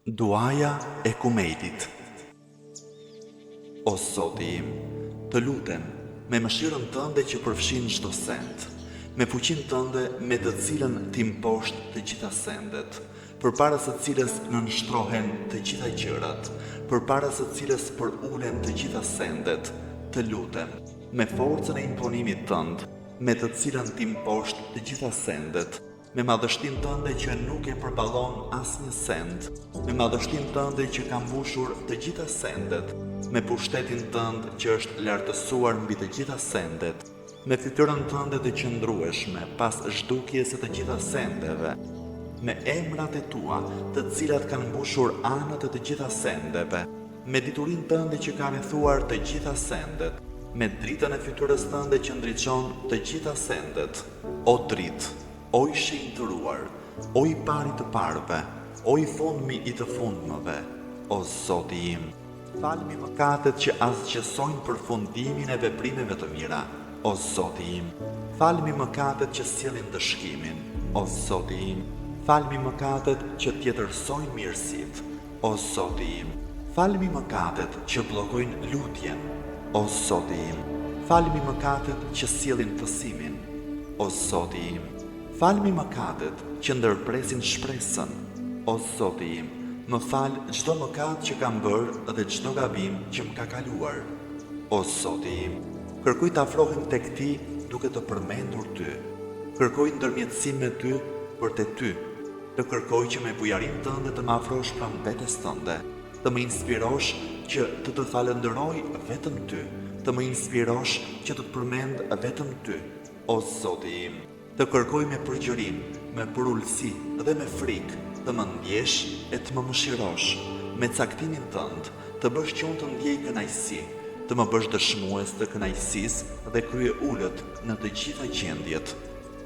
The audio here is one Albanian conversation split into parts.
Duaja e Kumejtit. O Zoti im, të lutem me mëshirën tënde që përfshin çdo send, me fuqinë tënde me të cilën ti mposht të gjitha sendet, përpara së cilës nënshtrohen të gjitha gjërat, përpara së cilës përulen të gjitha sendet, të lutem me forcën e imponimit tënd, me të cilën ti mposht të gjitha sendet, me madhështinë tënde që nuk e përballon asnjë send, me madhështinë tënde që ka mbushur të gjitha sendet, me pushtetin tënd që është lartësuar mbi të gjitha sendet, me fytyrën tënde të qëndrueshme pas zhdukjes së të gjitha sendeve, me emrat e tua, të cilat kanë mbushur anët e të gjitha sendeve, me diturinë tënde që ka rrethuar të gjitha sendet, me dritën e fytyrës tënde që ndriçon të gjitha sendet. O dritë, o i shenjtëruar, o i pari të parëve, o i fundmi i të fundmëve, o Zoti im, falmi mëkatet që asgjësojnë përfundimin e veprimeve të mira, o Zoti im, falmi mëkatet që sjellin dëshkimin, o Zoti im, falmi mëkatet që tjetërsojnë mirësit, o Zoti im, falmi mëkatet që bllokojnë lutjen, o Zoti im, falmi mëkatet që sjellin fësimin, o Zoti im, falmi mëkatet që ndërpresin shpresën, o Zoti im, më fal çdo mëkat që kam bërë dhe çdo gabim që më ka kaluar. O Zoti im, kërkoj të afrohem tek ti duke të përmendur ty. Kërkoj ndërmjetësim me ty për te ty. Të kërkoj që me bujarinë tënde të më afrosh pranë vetes tënde, të më inspirosh që të falënderoj vetëm ty, të më inspirosh që të përmend vetëm ty. O Zoti im, të kërkoj me përgjërim, me përullësi dhe me frikë, të më ndjesh e të më mëshirosh, me caktimin tënd, të bësh që unë të ndjej kënaqësi, të më bësh dëshmues të kënaqësisë dhe krye ullët në të gjitha gjendjet.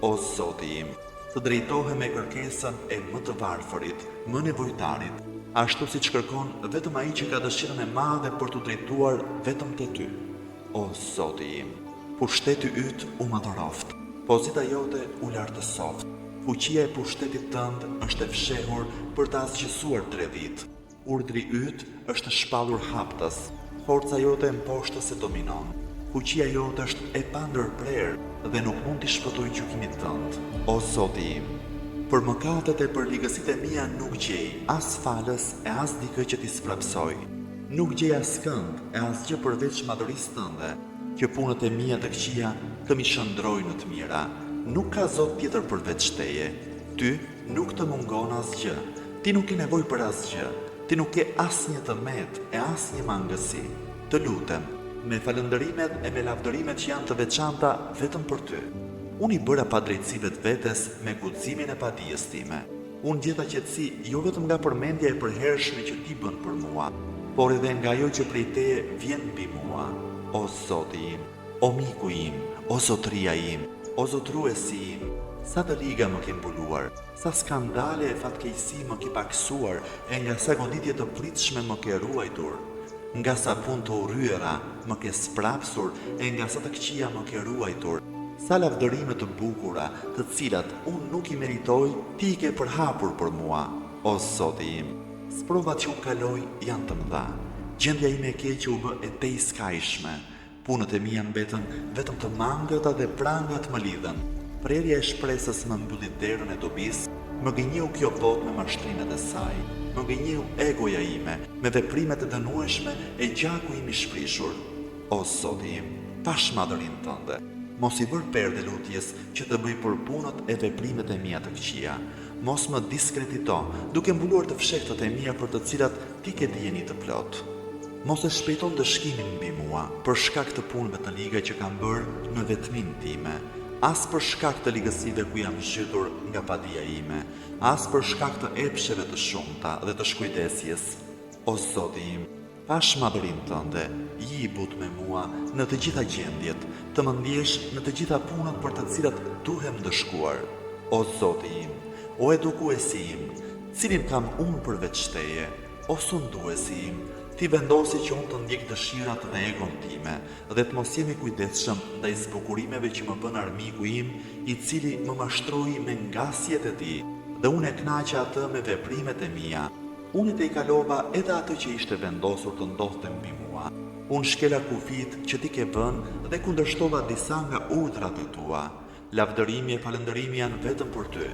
O Zoti im, të drejtohem me kërkesën e më të varfërit, më nevojtarit, ashtu siç kërkon vetëm ai që ka dëshirën e madhe për të drejtuar vetëm te ty. O Zoti im, pushteti yt u madhëroft, pozita jote u lartësoft, fuqia e pushtetit tënd është e fshehur për të asgjësuar tredhit. Urdhri yt është shpallur haptas, forca jote mposhtës e dominon. Fuqia jote është e pandërprerë dhe nuk mund t'i shpëtoj gjykimit tënd. O Zoti im, për mëkatet e për ligësitë e mia nuk gjej as falës e as dikë që t'i sfrapsoj. Nuk gjej as kënd e as gjë përveç madhërisë tënde, që punët e mia të këqija të mi shëndrojnë në të mira. Nuk ka Zot tjetër përveç teje. Ty nuk të mungon asgjë. Ti nuk ke nevojë për asgjë. Ti nuk ke asnjë tërmet e asnjë mangësi. Të lutem, me falënderimet e me lavdërimet që janë të veçanta vetëm për ty. Unë i bëra padrejtësive të vetes me guximin e padijes time. Unë gjeta qetësi jo vetëm nga përmendja e përhershme që ti bën për mua, por edhe nga ajo që prej teje vjen mbi mua. O Zoti im, o miku im, o zotëria im, o zotruesi im, sa të liga më ke mbuluar, sa skandale e fatkeqësi më ke paksuar, e nga sa goditje të pritshme më ke ruajtur, nga sa punë të urryera më ke sprapsur, e nga sa të këqija më ke ruajtur, sa lavdërime të bukura, të cilat unë nuk i meritoj, ti i ke përhapur për mua. O Zoti im, sprovat që unë kaloj janë të mëdha. Gjendja ime e keqe u bë e tejskajshme. Punët e mia mbetën vetëm të mangëta dhe prangat më lidhen. Prerja e shpresës më mbylli derën e dobis, më gënjeu kjo botë me mashtrimet e saj. Më gënjeu egoja ime me veprimet e dënueshme e gjaku im i shprishur. O Zoti im, pash madhërinë tënde. Mos i vër perde lutjes që të bëj për punët e veprimet e mia të këqija. Mos më diskredito, duke mbuluar të fshehtët e mia për të cilat ti ke dijeni të plot. Mos e shpejton dëshkimin mbi mua për shkak të punëve të liga që kam bërë në vetminë time, as për shkak të ligësive ku jam zhytur nga padia ime, as për shkak të epsheve të shumta dhe të shkujdesjes. O Zoti im, pash madhërinë tënde, i but me mua në të gjitha gjendjet, të më ndjesh në të gjitha punët për të cilat duhem dëshkuar. O Zoti im, o edukuesi im, cilin kam unë përveç teje, o sunduesi im, ti vendosi që unë të ndjek dëshirat dhe egon time, dhe të mos jemi kujdesshëm ndaj zbukurimeve që më bën armiku im, i cili më mashtroi me ngasjet e tij, dhe unë e kënaqa atë me veprimet e mia. Unë te I kalova edhe atë që ishte vendosur të ndodhte mbi mua. Unë shkela kufit që ti ke vënë dhe kundërshtova disa nga urdhrat e tua. Lavdërimi e falëndërimi janë vetëm për ty.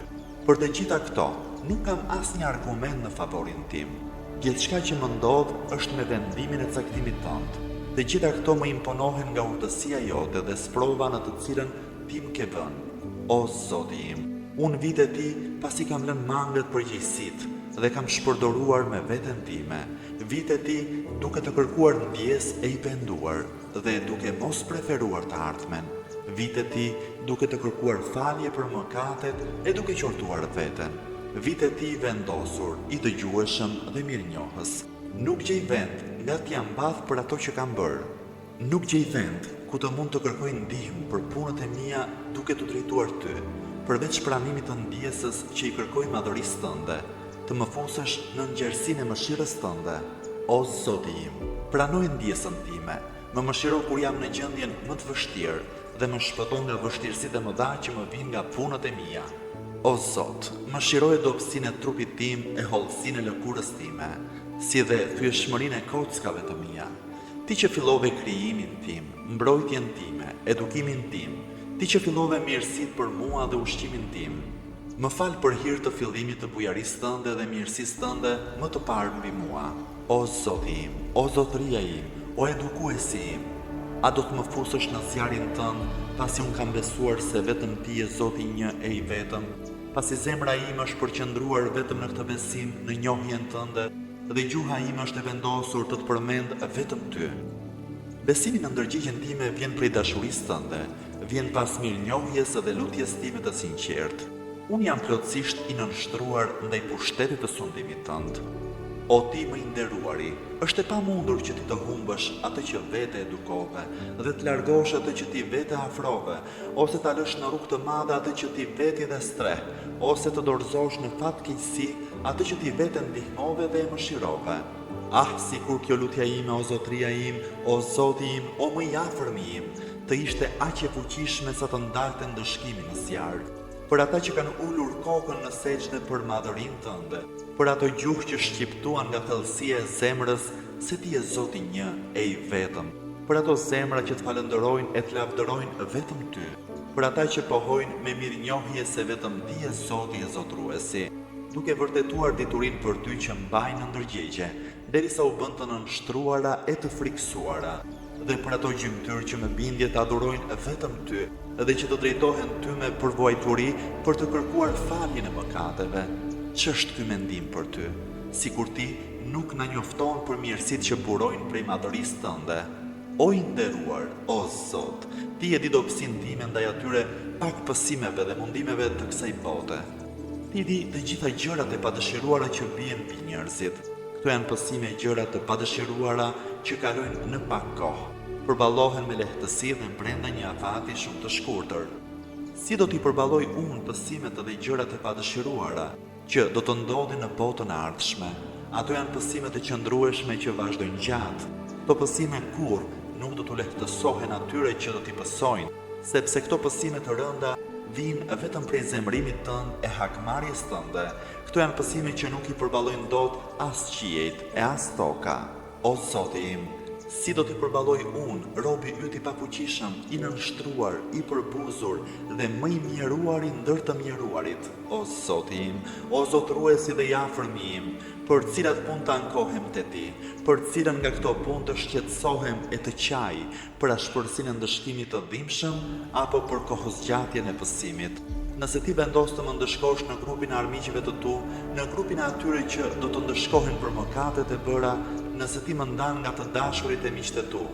Për të gjitha këto, nuk kam asnjë argument në favorin tim. Gjithçka që më ndodh është me vendimin e caktimit tënd. Të gjitha këto më imponohen nga urtësia jote dhe sprova në të cilën ti më ke vënë. O Zoti im, unë vite ti pasi kam lënë mangët përgjegjësitë dhe kam shpërdoruar me veten time. Vite ti duke të kërkuar ndjes e I penduar dhe duke mos preferuar të ardhmen. Vite ti duke të kërkuar falje për mëkatet e duke qortuar veten. Vite ti vendosur, I dëgjueshëm dhe mirënjohës. Nuk gjej vend nga t'jam mbath për ato që kam bërë. Nuk gjej vend ku të mund të kërkoj ndihmë për punët e mia duke të drejtuar ty, përveç pranimit të ndjesës që I kërkoj madhërisë tënde, të më fusesh në ngjërsinë e mëshirës tënde. O Zoti im, pranoj ndjesën time, më mëshiro kur jam në gjendjen më të vështirë dhe më shpëton nga vështirësitë e mëdha që më vijnë nga punët e mia. O Zot, mëshiroje dobësinë e trupit tim e hollësinë e lëkurës time, si dhe thyeshmërinë e kockave të mia. Ti që fillove krijimin tim, mbrojtjen time, edukimin tim, ti që fillove mirësitë për mua dhe ushqimin tim, më fal për hir të fillimit të bujarisë tënde dhe mirësisë tënde më të parë mbi mua. O Zoti im, o Zotëria im, o edukuesi im, a do të më fusësh në zjarrin tënd, pasi unë kam besuar se vetëm ti je Zoti një e I vetëm, pasi zemra ime është përqendruar vetëm në këtë besim në njohjen tënde, dhe gjuha ime është e vendosur të të përmend vetëm ty. Besimi në ndërgjigjen time vjen prej dashurisë tënde, vjen pas mirënjohjes dhe lutjes time të sinqertë. Unë jam plotësisht I nënshtruar ndaj pushtetit të sundimit tënd. O ti më I nderuari, është e pamundur që ti të humbësh atë që vete edukove dhe të largosh atë që ti vete afrove, ose ta lësh në rrugë të madhe atë që ti veti dhe streh, ose të dorëzosh në fatkeqësi atë që ti vete ndihmove dhe e mëshirove. Ah, sikur kjo lutja ime, o Zotëria im, o Zoti im, o më I afërmi im, të ishte aq e fuqishme sa të ndalte ndëshkimin në zjarr. Për ata që kanë ulur kokën në sejdë për madhërinë tënde, për ato gjuhë që shqiptuan nga thellësia e zemrës se ti je Zoti një e I vetëm, për ato zemra që të falënderojnë e të lavdërojnë vetëm ty, për ata që pohojnë me mirënjohje se vetëm ti je Zoti e Zotruesi, duke vërtetuar diturinë për ty që mbajnë në ndërgjegje, derisa u bën të nënshtruara e të friksuara, dhe për ato gjymtyr që me bindje të adhurojnë vetëm ty, dhe që të drejtohen ty me përvojturi për të kërkuar faljen e mëkateve. Ç'është ky mendim për ty? Sikur ti nuk na njofton për mirësitë që burojnë prej madhërisë tënde. O I nderuar, o Zot, ti e di dobësinë time ndaj atyre pak pësimeve dhe mundimeve të kësaj bote. Ti di të gjitha gjërat e padëshiruara që bien mbi njerëzit. Këto janë pësime e gjërat të padëshiruara që kalojnë në pak kohë, përballohen me lehtësi dhe brenda një afati shumë të shkurtër. Si do t'i përballoj unë pësimet dhe gjërat e padëshiruara që do të ndodhin në botën e ardhshme? Ato janë pësimet e qëndrueshme që vazhdojnë gjatë. Këto pësime kurrë nuk do t'u lehtësohen atyre që do t'i pësojnë, sepse këto pësime të rënda vijnë vetëm prej zemrimit tënd e hakmarrjes tënde. Këto janë pësime që nuk I përballojnë dot as qiejt e as toka. O Zoti im, si do t'i përballoj unë, robi yt I pafuqishëm, I nënshtruar, I përbuzur dhe më I mjeruari ndër të mjeruarit. O Zoti im, o Zotruesi dhe I afërmi im, për cilat punë të ankohem te ti, për cilën nga këto punë të shqetësohem e të qaj, për ashpërsinë e ndëshkimit të dhimbshëm apo për kohëzgjatjen e pësimit. Nëse ti vendos të më ndëshkosh në grupin e armiqve të tu, në grupin e atyre që do të ndëshkohen për mëkatet e bëra, nëse ti më ndan nga të dashurit e miqtë tu,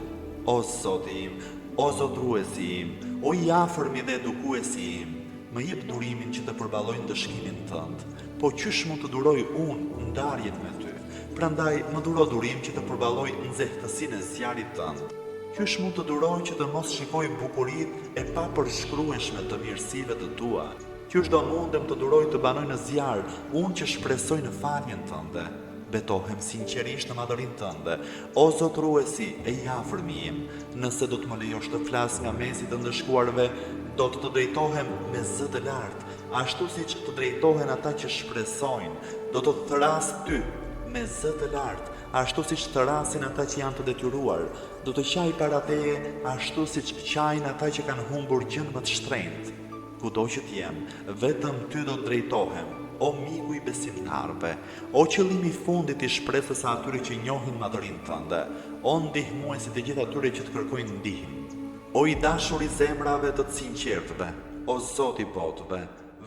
o Zoti im, o Zotruesi im, o I afërmi dhe edukuesi im, më jep durimin që të përballoj ndëshkimin tënd. Po qysh mund të duroj unë ndarjet me ty? Prandaj më duro durim që të përballoj nxehtësinë e zjarrit tënd. Qysh mund të duroj që të mos shikoj bukuritë e papërshkrueshme të mirësive të tua? Qysh do mundem të duroj të banoj në zjarr, unë që shpresoj në faljen tënde? Betohem sinqerisht në madhërinë tënde, o Zotruesi e I afërmi im. Nëse do të më lejosh të flas nga mesi të ndëshkuarve, do të drejtohem me zë të lartë, ashtu siç të drejtohen ata që shpresojnë, do të thras ty me zë të lartë, ashtu siç të rasin ata që janë të detyruar, do të qaj para teje ashtu siç qajnë ata që kanë humbur gjën më të shtrenjtë. Kudo që t'jem, vetëm ty do të drejtohem, o miku i besimtarve, o qëllimi i fundit i shpresës së atyre që njohin madhërinë tënde, o ndihmuesi të gjithë atyre që të kërkojnë ndihmë, o i dashur i zemrave të të sinqertëve, o Zoti i botëve,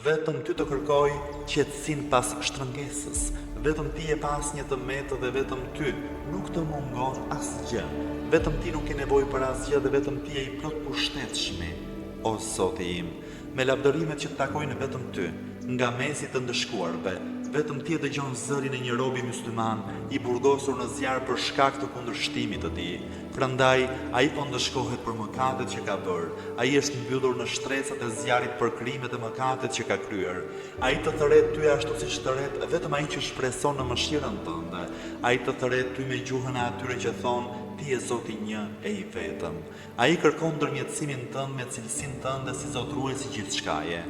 vetëm ty të kërkoj qetësinë pas shtrëngesës, vetëm ti e pas një të metë dhe vetëm ty nuk të mungon asgjë, vetëm ti nuk ke nevojë për asgjë dhe vetëm ti je i plot pushtetshëm. O Zoti im, me lavdërimet që të takojnë vetëm ty, nga mesi të ndëshkuarve, vetëm ti e dëgjon zërin e një robi musliman i burgosur në zjarr për shkak të kundërshtimit të tij. Prandaj, ai po ndëshkohet për mëkatet që ka bërë, ai është mbyllur në shtresat e zjarrit për krimet e mëkatet që ka kryer. Ai të thret ty ashtu siç thret vetëm ai që shpreson në mëshirën tënde. Ai të thret ty me gjuhën e atyre që thonë ti je Zoti një e i vetëm. Ai kërkon ndërmjetësimin tënd me cilësinë tënde si zotruesi gjithçkaje.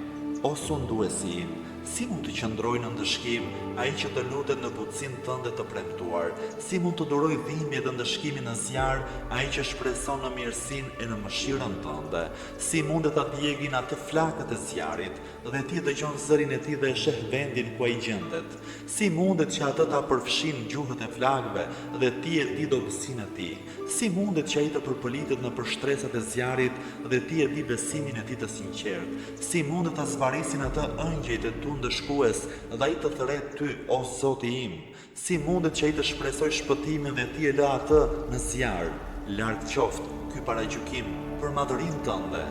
O sunduesi im, si mund të qëndroj në ndëshkim ai që të lutet në butësinë tënde të premtuar? Si mund të duroj dhimbje dhe ndëshkimin në zjarr ai që shpreson në mirësinë e në mëshirën tënde? Si mundet ta djegin atë flakët e zjarrit dhe ti dëgjon zërin e tij dhe e sheh vendin ku ai gjendet? Si mundet që atë ta përfshin gjuhët e flakëve dhe ti e di dobësinë e tij? Si mundet që ai të përpolitet në shtresat e zjarrit dhe ti e di besimin e tij të sinqert? Si mundet ta zbarisin atë ëngjëjt e tu ndëshkues dhe ai të thret ty, o Zoti im? Si mundet që ai të shpresoj shpëtimin dhe ti e lë atë në zjarr? Larg qoftë ky paragjykim për madhërinë tënde.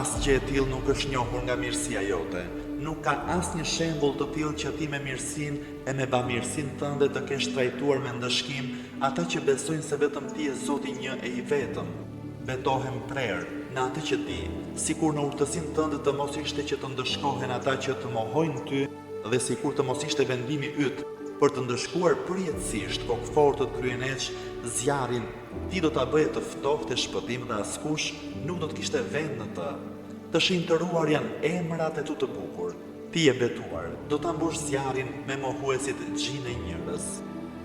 Asgjë e tillë nuk është njohur nga mirësia jote. Nuk ka asnjë shembull të tillë që ti me mirësinë e me bamirësinë tënde të kesh trajtuar me ndëshkim ata që besojnë se vetëm ti je Zoti një e i vetëm. Betohem prerë në atë që di, sikur në urtësinë tënde të mos ishte që të ndëshkohen ata që të mohojnë ty dhe sikur të mos ishte vendimi yt për të ndëshkuar përjetësisht kokëfortët kryeneç zjarrin, ti do ta bëje të ftohtë e shpëtim dhe askush nuk do të kishte vend në të. Të shinjtëruar janë emrat e tu të bukur. Ti e betuar, do ta mbush zjarrin me mohuesit gjinë njerëz.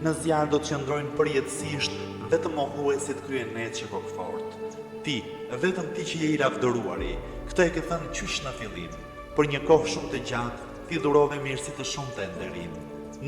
Në zjarr do të qëndrojnë përjetësisht vetëm mohuesit kryeneç e kokëfort. Ti, vetëm ti që je i lavdëruari, këtë e ke thënë qysh në fillim. Për një kohë shumë të gjatë, ti dhurove mirësi të shumta e nderim.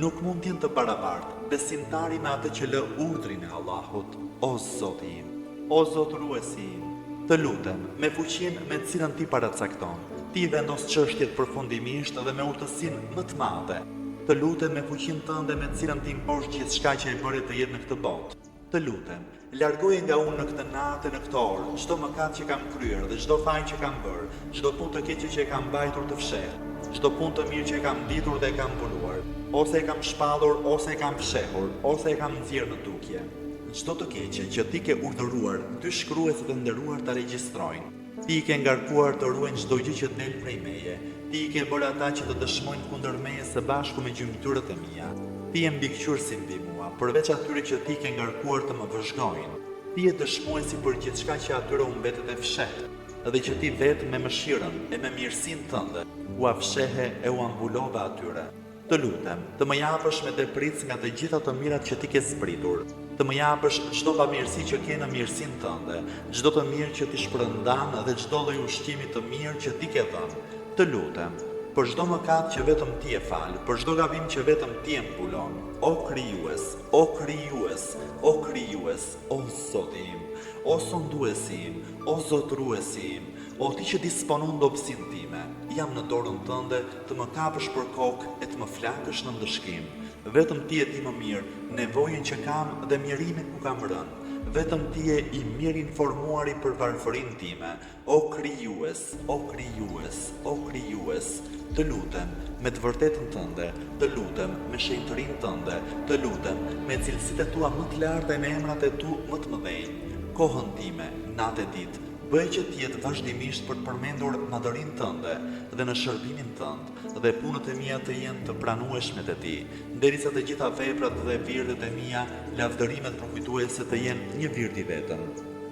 Nuk mund të jenë të barabartë besimtari me atë që lë urdhrin e Allahut. O Zoti im, o zotëruesi im, të lutem, me fuqinë me cilën ti paracakton, ti vendos çështjet përfundimisht dhe me urtësinë më të madhe. Të lutem me fuqinë tënde me cilën ti mposh gjithçka që e bëre të jetë në këtë botë. Të lutem, largoje nga unë në këtë natë e në këtë orë çdo mëkat që kam kryer dhe çdo faj që kam bërë, çdo punë të keqe që e kam mbajtur të fshehtë, çdo punë të mirë që e kam ditur dhe e kam punuar, ose e kam shpallur, ose e kam fshehur, ose e kam nxjerrë në dukje. Çdo të keqe që ti ke urdhëruar, dy shkruesit e nderuar ta regjistrojnë. Ti i ke ngarkuar të ruajnë çdo gjë që del prej meje. Ti i ke bërë ata që të dëshmojnë kundër meje së bashku me gjymtyrët e mia. Ti je mbikëqyrësi mbi mua, përveç atyre që ti ke ngarkuar të më vëzhgojnë. Ti je dëshmuesi për gjithçka që atyre u mbetet e fshehtë, dhe që ti vetë me mëshirën e me mirësinë tënde u afshehe e u ambulove atyre. Të lutem, të më japësh me depric nga të gjitha të mirat që ti ke zbritur, të më japësh çdo pamirësi që ke në mirësinë tënde, çdo të mirë që ti shpërndan dhe çdo lloj ushqimi të mirë që ti ke dhënë. Të lutem, për çdo mëkat që vetëm ti e fal, për çdo gabim që vetëm ti e mbulon. O krijues, o krijues, o krijues, o Zoti im, o sunduesi im, o zotruesi im, o ti që disponon dobësinë time, jam në dorën tënde të më kapësh për kokë e të më flakësh në ndëshkim. Vetëm ti e di më mirë nevojën që kam dhe mjerimin ku kam rënë. Vetëm ti je i mirë informuari për varfërinë time. O krijues, o krijues, o krijues, të lutem me të vërtetën tënde, të lutem me shenjtërinë tënde, të lutem me cilësitë tua më të larta e me emrat e tu më të mëdhenj. Kohën time, natë e ditë, bëj që të jetë vazhdimisht për të përmendur madhërinë tënde dhe në shërbimin tënd, dhe punët e mia të jenë të pranueshme te ti, derisa të gjitha veprat dhe virdet e mia, lavdërimet përkujtuese të jenë një vird i vetëm.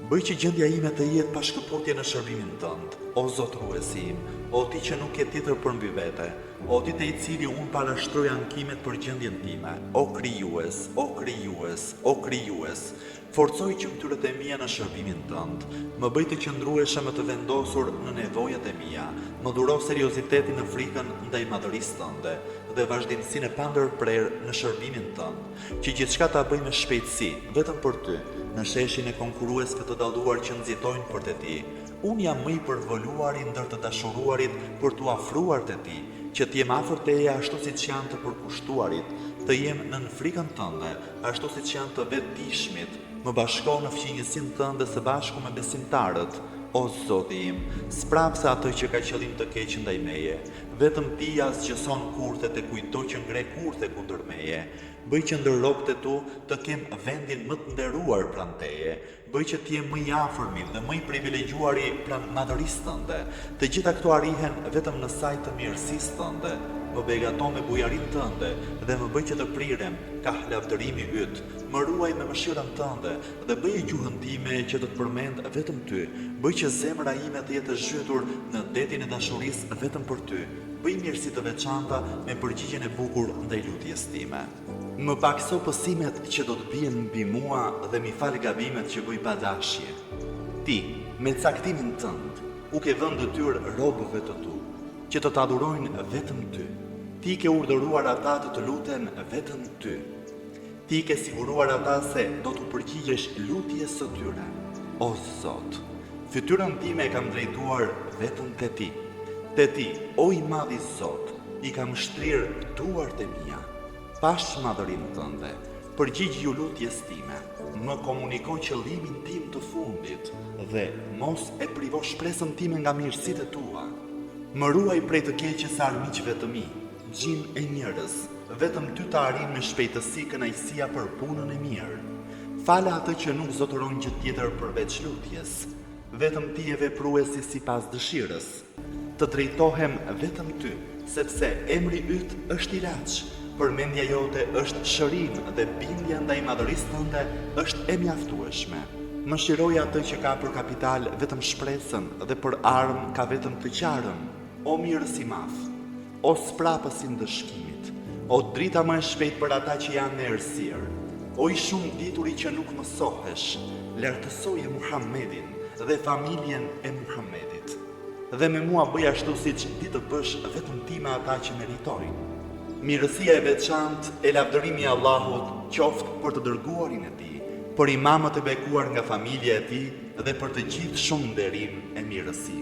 Bëj që gjendja ime të jetë pa shkëputje në shërbimin tënd, o zotruesi im, o ti që nuk ke tjetër për mbi vete, o ti te i cili unë parashtroj ankimet për gjendjen time, o krijues, o krijues, o krijues, forcoj qëmtyrët e mia në shërbimin tënd, më bëj të qëndruesha më të vendosur në nevojat e mia, më dhuro seriozitetin në frikën ndaj madhërisë tënde dhe vazhdimsinë e pandërprerë në shërbimin tënd, që gjithçka ta bëj me shpejtësi, vetëm për ty, në sheshin e konkurruesve të dalluar që nxitojnë për te ti. Unë jam më i përvoluari ndër të dashuruarit për t'u afruar te ti, që t'jem afër teje ashtu siç janë të përkushtuarit, të jem në frikën tënde, ashtu siç janë të vetëdijshmit, më bashko në fqinjësinë tënde së bashku me besimtarët. O Zoti im, sprapse atë që ka qëllim të keq ndaj meje, vetëm ti asgjëson kurthet e kujto që ngre kurthe kundër meje. Bëj që ndër robët e tu të kem vendin më të nderuar pranë teje. Bëj që t'jem më i afërmi dhe më i privilegjuari pranë madhërisë tënde. Të gjitha këto arrihen vetëm në sajt të mirësisë tënde. Më begaton me bujarin tënde dhe më bëj që të prirem ka lavdërimi yt. Më ruaj me mëshirën tënde dhe bëj gjuhën time që të të përmend vetëm ty. Bëj që zemra ime të jetë zhytur në detin e dashurisë vetëm për ty. Bëj mirësi të veçanta me përgjigjen e bukur ndaj lutjes time. Më pakso pësimet që do të bien mbi mua dhe mi fal gabimet që bëj pa dashje. Ti, me caktimin tënd, u ke vënë detyrë robëve të tu, që të adhurojnë vetëm ty. Ti ke urdhëruar ata të luten vetëm ty. Ti ke siguruar ata se do t'u përgjigjesh lutjes së tyre. O Zot, fytyrën time e kam drejtuar vetëm te ti. Te ti, o i madhi Zot, i kam shtrirë duart e mia. Pash madhërinë tënde, përgjigj ju lutjes time, më komuniko qëllimin tim të fundit dhe mos e privo shpresën time nga mirësitë tua. Më ruaj prej të keqes së armiqve të mi, gjin e njerëz, vetëm ty të arrin me shpejtësi kënaqësia për punën e mirë. Fala atë që nuk zotëron gjë tjetër përveç lutjes, vetëm ti e vepruesi sipas dëshirës. Të drejtohem vetëm ty, sepse emri yt është ilaç. Përmendja jote është shërim dhe bindja ndaj madhërisë tënde është e mjaftueshme. Më shiroj atë që ka për kapital vetëm shpresën dhe për armë ka vetëm të qarën. O mirës i madh, o sprapës i ndëshkimit, o drita më e shpejt për ata që janë në errësirë, o i shumë dituri që nuk mësohesh, lartësoje Muhammedin dhe familjen e Muhammedit. Dhe me mua bëj ashtu siç di të bësh vetëm ti me ata që meritojnë. Mirësia e veçantë e lavdërimi i Allahut qoftë për të dërguarin e tij, për imamët e bekuar nga familja e tij dhe për të gjithë shumë nderim e mirësi.